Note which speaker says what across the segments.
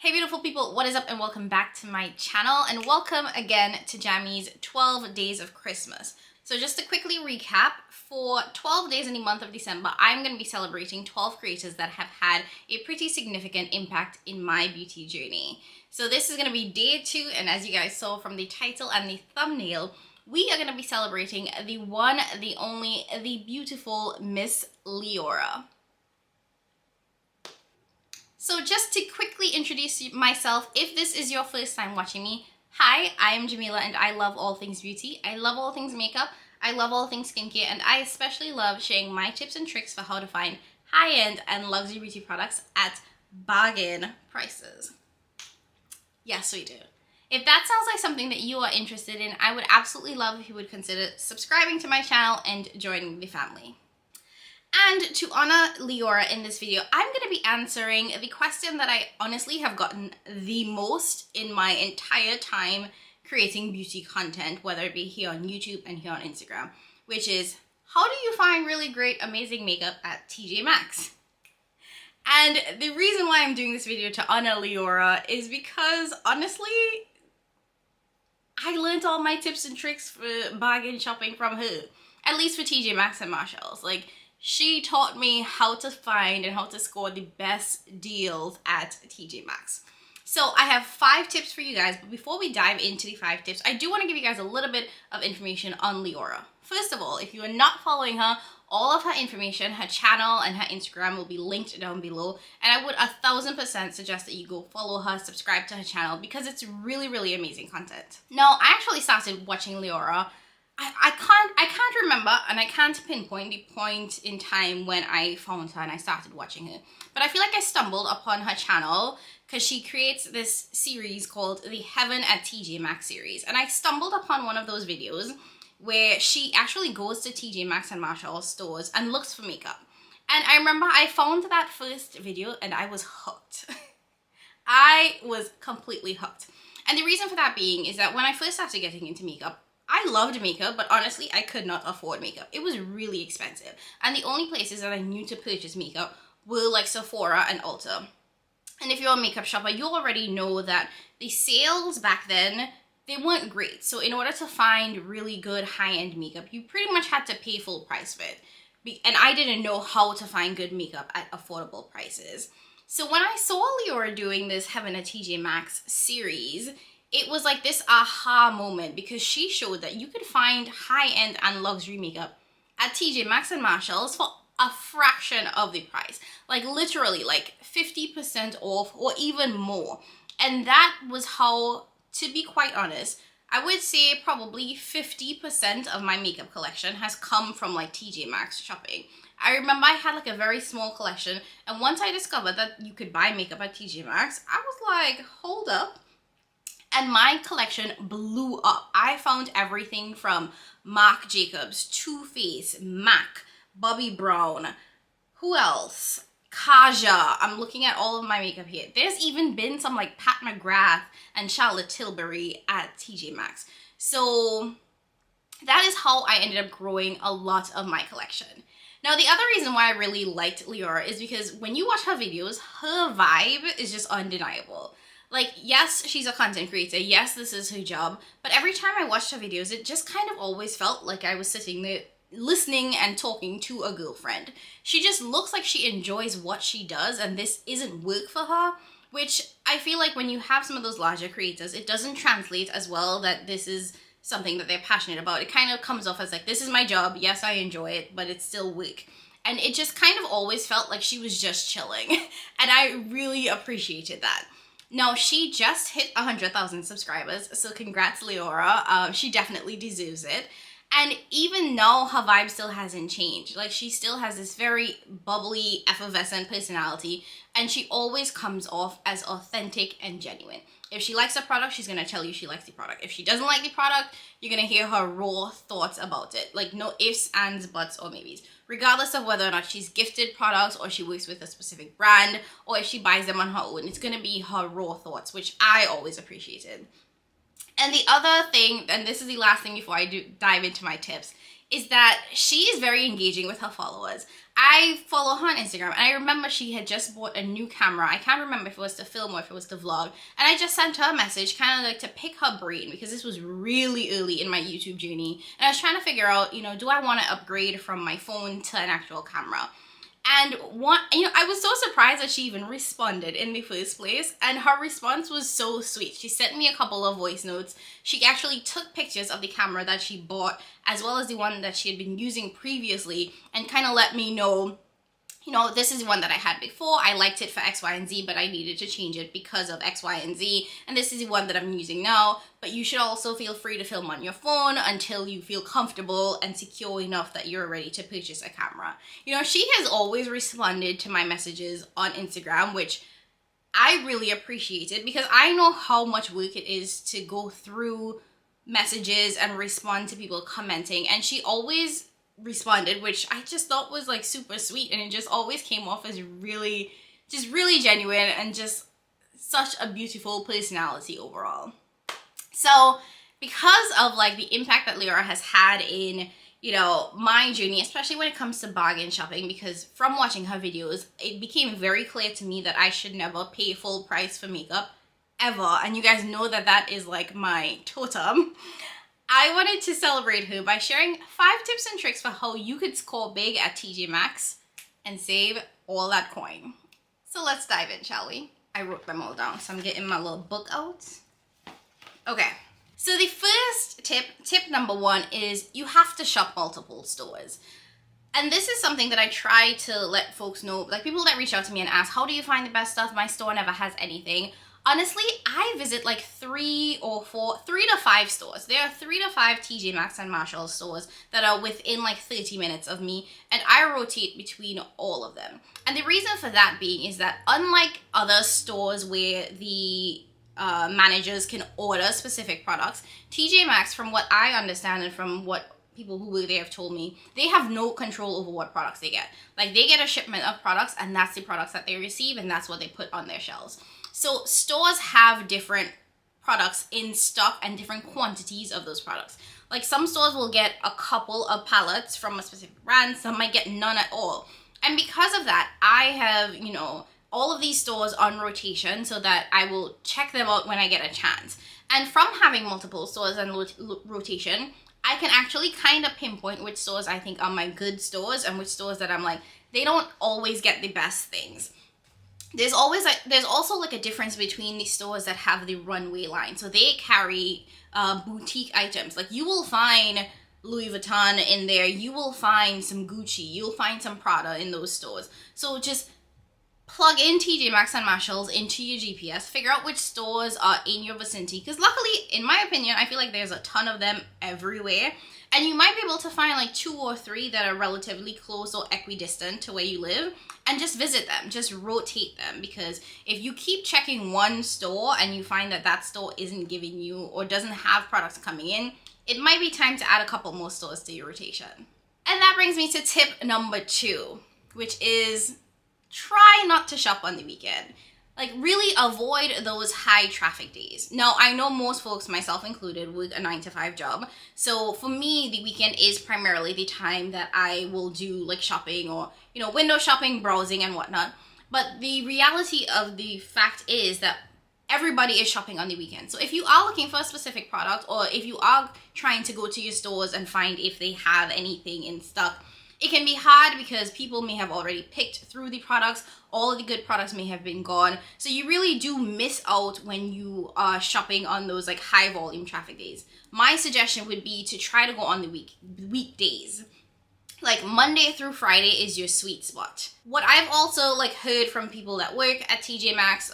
Speaker 1: Hey beautiful people, what is up and welcome back to my channel and welcome again to Jammy's 12 Days of Christmas. So just to quickly recap, for 12 days in the month of December, I'm going to be celebrating 12 creators that have had a pretty significant impact in my beauty journey. So this is going to be day 2, and as you guys saw from the title and the thumbnail, we are going to be celebrating the one, the only, the beautiful Miss Liora. So just to quickly introduce myself, if this is your first time watching me, hi, I am Jamila and I love all things beauty. I love all things makeup. I love all things skincare, and I especially love sharing my tips and tricks for how to find high-end and luxury beauty products at bargain prices. Yes, we do. If that sounds like something that you are interested in, I would absolutely love if you would consider subscribing to my channel and joining the family. And to honor Liora in this video, I'm going to be answering the question that I honestly have gotten the most in my entire time creating beauty content, whether it be here on YouTube and here on Instagram, which is, how do you find really great, amazing makeup at TJ Maxx? And the reason why I'm doing this video to honor Liora is because, honestly, I learned all my tips and tricks for bargain shopping from her, at least for TJ Maxx and Marshalls. She taught me how to find and how to score the best deals at TJ Maxx. So I have 5 tips for you guys, but before we dive into the 5 tips, I do want to give you guys a little bit of information on Liora. First of all, if you are not following her, all of her information, her channel and her Instagram will be linked down below, and I would 1000% suggest that you go follow her, subscribe to her channel, because it's really, really amazing content. Now, I actually started watching Liora. I can't remember, and I can't pinpoint the point in time when I found her and I started watching her. But I feel like I stumbled upon her channel because she creates this series called the Heaven at TJ Maxx series. And I stumbled upon one of those videos where she actually goes to TJ Maxx and Marshalls stores and looks for makeup. And I remember I found that first video and I was hooked. I was completely hooked. And the reason for that being is that when I first started getting into makeup, I loved makeup, but honestly, I could not afford makeup. It was really expensive. And the only places that I knew to purchase makeup were like Sephora and Ulta. And if you're a makeup shopper, you already know that the sales back then, they weren't great. So in order to find really good high-end makeup, you pretty much had to pay full price for it. And I didn't know how to find good makeup at affordable prices. So when I saw Liora doing this Heaven at TJ Maxx series, it was like this aha moment, because she showed that you could find high-end and luxury makeup at TJ Maxx and Marshalls for a fraction of the price. Like literally like 50% off or even more. And that was how, to be quite honest, I would say probably 50% of my makeup collection has come from like TJ Maxx shopping. I remember I had like a very small collection, and once I discovered that you could buy makeup at TJ Maxx, I was like, hold up. And my collection blew up. I found everything from Marc Jacobs, Too Faced, MAC, Bobbi Brown, who else? Kaja. I'm looking at all of my makeup here. There's even been some like Pat McGrath and Charlotte Tilbury at TJ Maxx. So that is how I ended up growing a lot of my collection. Now, the other reason why I really liked Liora is because when you watch her videos, her vibe is just undeniable. Like, yes, she's a content creator. Yes, this is her job. But every time I watched her videos, it just kind of always felt like I was sitting there listening and talking to a girlfriend. She just looks like she enjoys what she does, and this isn't work for her, which I feel like when you have some of those larger creators, it doesn't translate as well that this is something that they're passionate about. It kind of comes off as like, this is my job. Yes, I enjoy it, but it's still work. And it just kind of always felt like she was just chilling. And I really appreciated that. Now, she just hit 100,000 subscribers, so congrats, Liora. She definitely deserves it. And even now, her vibe still hasn't changed. Like, she still has this very bubbly, effervescent personality, and she always comes off as authentic and genuine. If she likes a product, she's going to tell you she likes the product. If she doesn't like the product, you're going to hear her raw thoughts about it. Like, no ifs, ands, buts, or maybes. Regardless of whether or not she's gifted products or she works with a specific brand or if she buys them on her own, it's going to be her raw thoughts, which I always appreciated. And the other thing, and this is the last thing before I dive into my tips, is that she is very engaging with her followers. I follow her on Instagram, and I remember she had just bought a new camera. I can't remember if it was to film or if it was to vlog. And I just sent her a message, kind of like to pick her brain, because this was really early in my YouTube journey. And I was trying to figure out, you know, do I want to upgrade from my phone to an actual camera? And I was so surprised that she even responded in the first place, and her response was so sweet. She sent me a couple of voice notes. She actually took pictures of the camera that she bought, as well as the one that she had been using previously, and kind of let me know, you know, this is one that I had before. I liked it for X, Y, and Z, but I needed to change it because of X, Y, and Z. And this is the one that I'm using now. But you should also feel free to film on your phone until you feel comfortable and secure enough that you're ready to purchase a camera. You know, she has always responded to my messages on Instagram, which I really appreciated, because I know how much work it is to go through messages and respond to people commenting. And she always responded, which I just thought was like super sweet, and it just always came off as really genuine and just such a beautiful personality overall. So because of like the impact that Liora has had in, you know, my journey, especially when it comes to bargain shopping, because from watching her videos, it became very clear to me that I should never pay full price for makeup ever, and you guys know that that is like my totem. I wanted to celebrate her by sharing 5 tips and tricks for how you could score big at TJ Maxx and save all that coin. So let's dive in, shall we? I wrote them all down, so I'm getting my little book out. Okay, so the first tip number 1 is you have to shop multiple stores. And this is something that I try to let folks know, like people that reach out to me and ask, how do you find the best stuff? My store never has anything. Honestly, I visit like 3 to 5 stores. There are 3 to 5 TJ Maxx and Marshalls stores that are within like 30 minutes of me, and I rotate between all of them. And the reason for that being is that unlike other stores where the managers can order specific products, TJ Maxx, from what I understand and from what people who work there have told me, they have no control over what products they get. Like, they get a shipment of products, and that's the products that they receive, and that's what they put on their shelves. So stores have different products in stock and different quantities of those products. Like, some stores will get a couple of palettes from a specific brand, some might get none at all. And because of that, I have, you know, all of these stores on rotation so that I will check them out when I get a chance. And from having multiple stores on rotation, I can actually kind of pinpoint which stores I think are my good stores and which stores that I'm like, they don't always get the best things. There's also like a difference between the stores that have the runway line. So they carry boutique items. Like, you will find Louis Vuitton in there, you will find some Gucci, you'll find some Prada in those stores. So just plug in TJ Maxx and Marshalls into your GPS, figure out which stores are in your vicinity, because luckily, in my opinion, I feel like there's a ton of them everywhere, and you might be able to find like 2 or 3 that are relatively close or equidistant to where you live, and just visit them, just rotate them, because if you keep checking one store and you find that that store isn't giving you or doesn't have products coming in, it might be time to add a couple more stores to your rotation. And that brings me to tip number 2, which is try not to shop on the weekend. Like, really avoid those high traffic days. Now, I know most folks, myself included, work a 9-to-5 job. So for me, the weekend is primarily the time that I will do like shopping or, you know, window shopping, browsing and whatnot. But the reality of the fact is that everybody is shopping on the weekend. So if you are looking for a specific product, or if you are trying to go to your stores and find if they have anything in stock, it can be hard because people may have already picked through the products. All of the good products may have been gone. So you really do miss out when you are shopping on those like high volume traffic days. My suggestion would be to try to go on the weekdays. Like, Monday through Friday is your sweet spot. What I've also like heard from people that work at TJ Maxx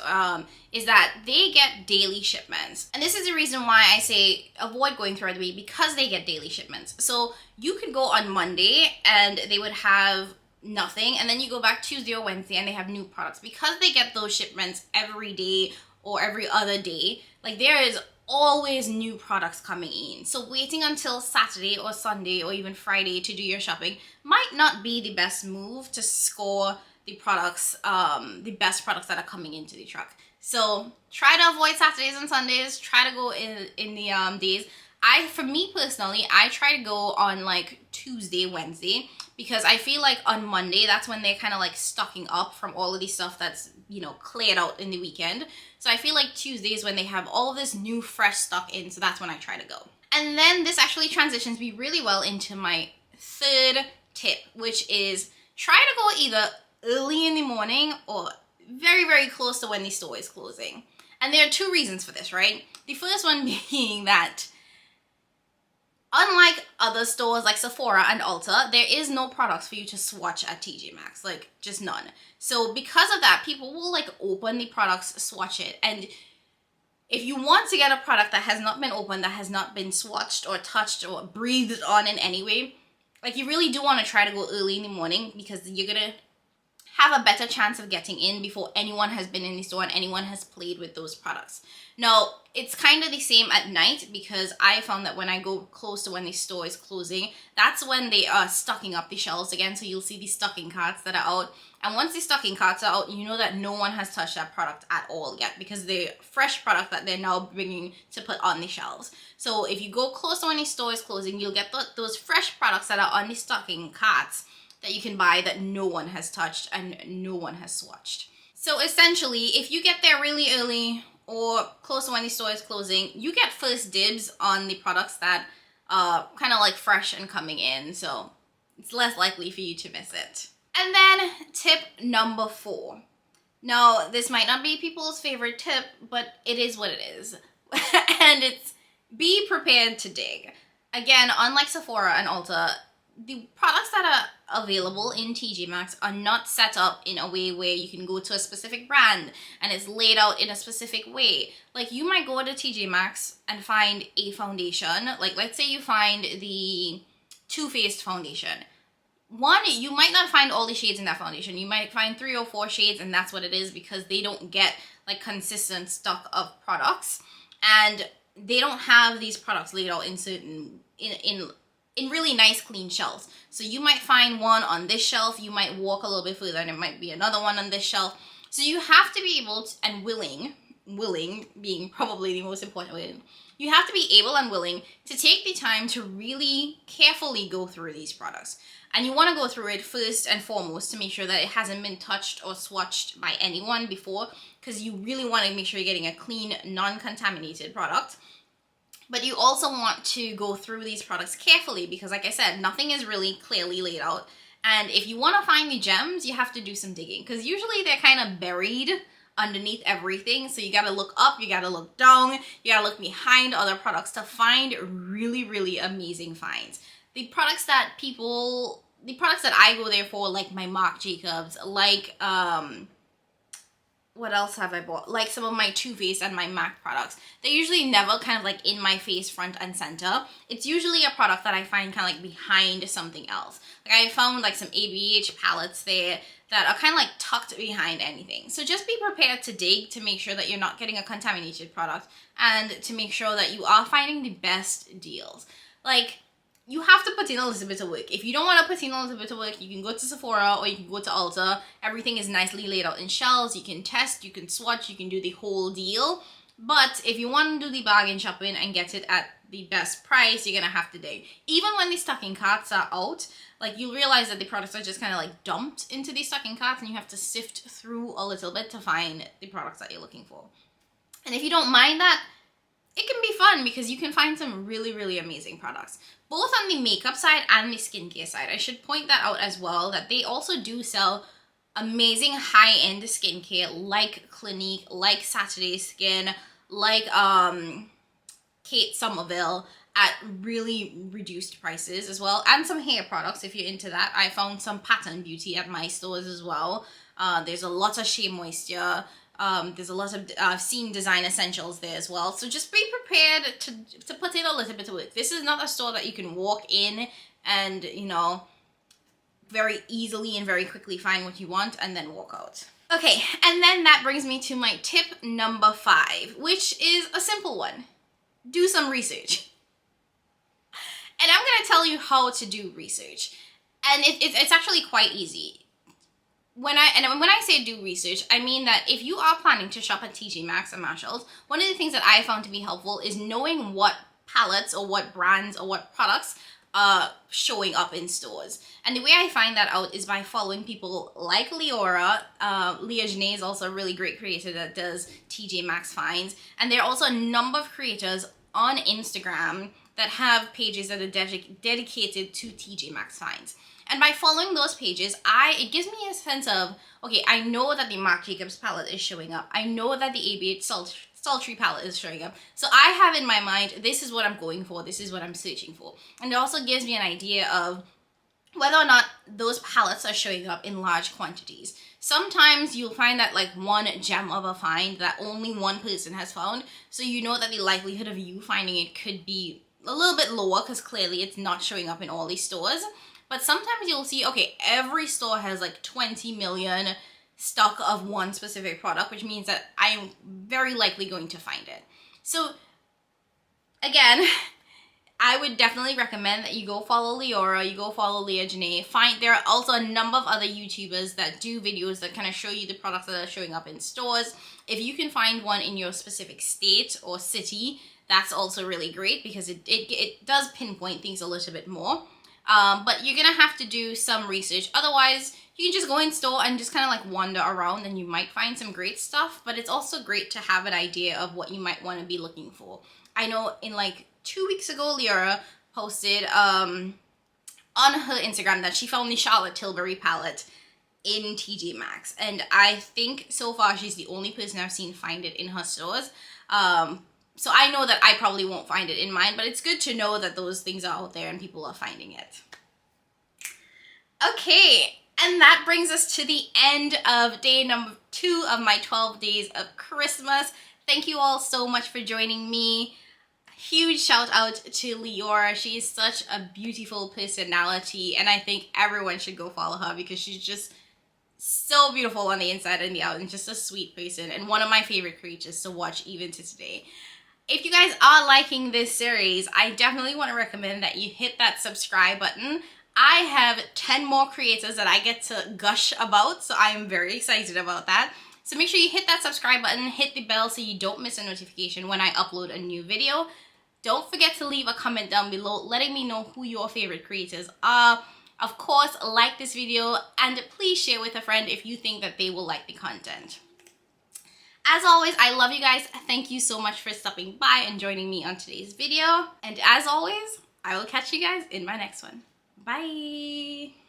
Speaker 1: is that they get daily shipments. And this is the reason why I say avoid going throughout the week, because they get daily shipments. So you could go on Monday and they would have nothing, and then you go back Tuesday or Wednesday and they have new products. Because they get those shipments every day or every other day, like, there is always new products coming in. So waiting until Saturday or Sunday or even Friday to do your shopping might not be the best move to score the products, the best products that are coming into the truck. So try to avoid Saturdays and Sundays. Try to go in the days. for me personally, I try to go on like Tuesday, Wednesday, because I feel like on Monday, that's when they're kind of like stocking up from all of the stuff that's, you know, cleared out in the weekend. So I feel like Tuesday is when they have all of this new fresh stock in, so that's when I try to go. And then this actually transitions me really well into my third tip, which is try to go either early in the morning or very, very close to when the store is closing. And there are two reasons for this, right? The first one being that unlike other stores like Sephora and Ulta, there is no products for you to swatch at TJ Maxx, like just none. So because of that, people will like open the products, swatch it, and if you want to get a product that has not been opened, that has not been swatched or touched or breathed on in any way, like you really do want to try to go early in the morning, because you're gonna have a better chance of getting in before anyone has been in the store and anyone has played with those products. Now, it's kind of the same at night, because I found that when I go close to when the store is closing, that's when they are stocking up the shelves again. So you'll see the stocking carts that are out. And once the stocking carts are out, you know that no one has touched that product at all yet, because the fresh product that they're now bringing to put on the shelves. So if you go close to when the store is closing, you'll get those fresh products that are on the stocking carts that you can buy that no one has touched and no one has swatched. So essentially, if you get there really early or close to when the store is closing, you get first dibs on the products that are kind of like fresh and coming in, so it's less likely for you to miss it. And then tip number 4. Now, this might not be people's favorite tip, but it is what it is. And it's be prepared to dig. Again, unlike Sephora and Ulta, the products that are available in TJ Maxx are not set up in a way where you can go to a specific brand and it's laid out in a specific way. Like, you might go to TJ Maxx and find a foundation. Like, let's say you find the Too Faced foundation. One, you might not find all the shades in that foundation. You might find 3 or 4 shades, and that's what it is, because they don't get like consistent stock of products, and they don't have these products laid out in certain in really nice clean shelves. So you might find one on this shelf, you might walk a little bit further and it might be another one on this shelf. So you have to be able to, and willing being probably the most important way, you have to be able and willing to take the time to really carefully go through these products. And you want to go through it first and foremost to make sure that it hasn't been touched or swatched by anyone before, because you really want to make sure you're getting a clean, non-contaminated product. But you also want to go through these products carefully, because like I said, nothing is really clearly laid out. And if you want to find the gems, you have to do some digging, because usually they're kind of buried underneath everything. So you got to look up, you got to look down, you got to look behind other products to find really, really amazing finds. The products that I go there for, like my Marc Jacobs, like what else have I bought? Like some of my Too Faced and my MAC products. They're usually never kind of like in my face front and center. It's usually a product that I find kind of like behind something else. Like I found like some ABH palettes there that are kind of like tucked behind anything. So just be prepared to dig to make sure that you're not getting a contaminated product, and to make sure that you are finding the best deals. Like, you have to put in a little bit of work. If you don't want to put in a little bit of work, you can go to Sephora or you can go to Ulta. Everything is nicely laid out in shelves. You can test, you can swatch, you can do the whole deal. But if you want to do the bargain shopping and get it at the best price, you're going to have to dig. Even when the stocking carts are out, like, you'll realize that the products are just kind of like dumped into the stocking carts, and you have to sift through a little bit to find the products that you're looking for. And if you don't mind that, it can be fun, because you can find some really, really amazing products. Both on the makeup side and the skincare side. I should point that out as well, that they also do sell amazing high-end skincare like Clinique, like Saturday Skin, like Kate Somerville, at really reduced prices as well. And some hair products if you're into that. I found some Pattern Beauty at my stores as well. There's a lot of Shea Moisture. There's a lot of I've seen design essentials there as well. So just be prepared to put in a little bit of work. This is not a store that you can walk in and, you know, very easily and very quickly find what you want and then walk out. Okay, and then that brings me to my tip number 5, which is a simple one. Do some research. And I'm going to tell you how to do research. And it's actually quite easy. When I say do research, I mean that if you are planning to shop at TJ Maxx and Marshalls, one of the things that I found to be helpful is knowing what palettes or what brands or what products are showing up in stores. And the way I find that out is by following people like Liora. Liora is also a really great creator that does TJ Maxx finds. And there are also a number of creators on Instagram that have pages that are dedicated to TJ Maxx finds. And by following those pages, it gives me a sense of, okay, I know that the Marc Jacobs palette is showing up. I know that the AB8 Sultry palette is showing up. So I have in my mind, this is what I'm going for. This is what I'm searching for. And it also gives me an idea of whether or not those palettes are showing up in large quantities. Sometimes you'll find that like one gem of a find that only one person has found. So you know that the likelihood of you finding it could be a little bit lower because clearly it's not showing up in all these stores. But sometimes you'll see, okay, every store has like 20 million stock of one specific product, which means that I'm very likely going to find it. So again, I would definitely recommend that you go follow Liora, you go follow Leah Janae. There are also a number of other YouTubers that do videos that kind of show you the products that are showing up in stores. If you can find one in your specific state or city, that's also really great because it does pinpoint things a little bit more. But you're gonna have to do some research. Otherwise, you can just go in store and just kind of like wander around and you might find some great stuff, but it's also great to have an idea of what you might want to be looking for. I know in like 2 weeks ago, Liora posted on her Instagram that she found the Charlotte Tilbury palette in TJ Maxx. And I think so far she's the only person I've seen find it in her stores. So I know that I probably won't find it in mine, but it's good to know that those things are out there and people are finding it. Okay, and that brings us to the end of day number 2 of my 12 days of Christmas. Thank you all so much for joining me. Huge shout out to Liora. She is such a beautiful personality, and I think everyone should go follow her because she's just so beautiful on the inside and the out, and just a sweet person, and one of my favorite creators to watch even to today. If you guys are liking this series, I definitely want to recommend that you hit that subscribe button. I have 10 more creators that I get to gush about, so I am very excited about that. So make sure you hit that subscribe button, hit the bell so you don't miss a notification when I upload a new video. Don't forget to leave a comment down below letting me know who your favorite creators are. Of course, like this video and please share with a friend if you think that they will like the content. As always, I love you guys. Thank you so much for stopping by and joining me on today's video. And as always, I will catch you guys in my next one. Bye!